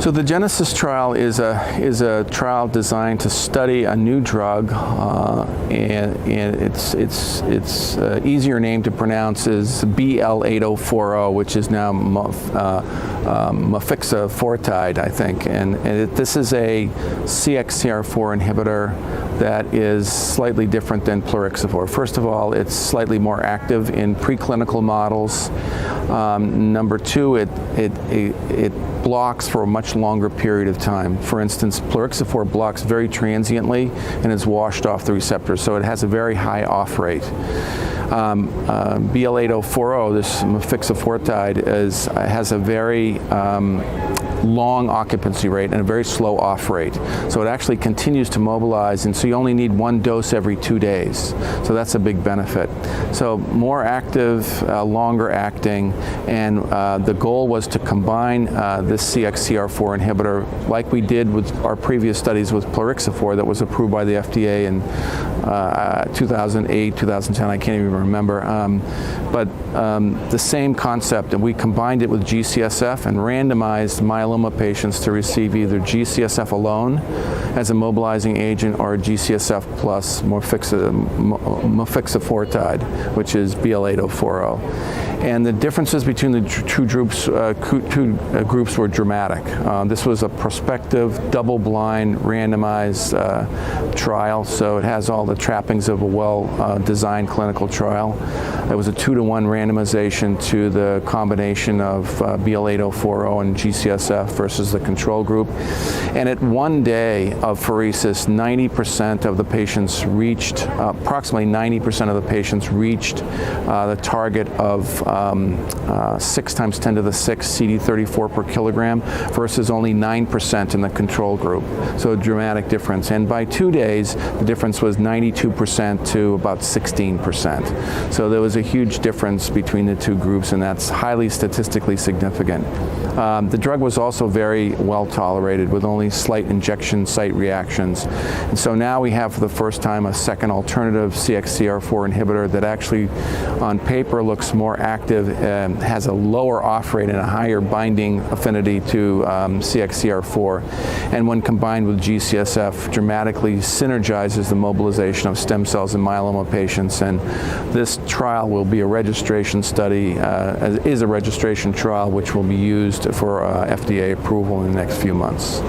So the Genesis trial is a trial designed to study a new drug, and its easier name to pronounce is BL8040, which is now Motixafortida, I think. And this is a CXCR4 inhibitor that is slightly different than plerixafor. First of all, it's slightly more active in preclinical models. Number two, it blocks for a much longer period of time. For instance, plerixafor blocks very transiently and is washed off the receptor, so it has a very high off rate. BL8040, this Motixafortida, has a very long occupancy rate and a very slow off rate. So it actually continues to mobilize, and so you only need one dose every 2 days. So that's a big benefit. So more active, longer acting, and the goal was to combine this CXCR4 inhibitor like we did with our previous studies with plerixafor that was approved by the FDA in 2008, 2010, I can't even remember. But the same concept, and we combined it with G-CSF and randomized myeloma patients to receive either G-CSF alone as a mobilizing agent or G-CSF plus Motixafortida, which is BL8040. And the differences between the two groups were dramatic. This was a prospective, double-blind, randomized trial, so it has all the trappings of a well-designed clinical trial. It was a 2-to-1 randomization to the combination of BL8040 and G-CSF versus the control group. And at 1 day of pheresis, 90% of the patients reached, approximately 90% of the patients reached the target of 6 times 10 to the 6 CD34 per kilogram versus only 9% in the control group. So a dramatic difference. And by 2 days, the difference was 92% to about 16%. So there was a huge difference between the two groups, and that's highly statistically significant. The drug was also very well tolerated with only slight injection site reactions. And so now we have for the first time a second alternative CXCR4 inhibitor that actually on paper looks more active, has a lower off rate and a higher binding affinity to CXCR4. And when combined with G-CSF, dramatically synergizes the mobilization of stem cells in myeloma patients. And this trial will be a registration study, is a registration trial which will be used for FDA approval in the next few months.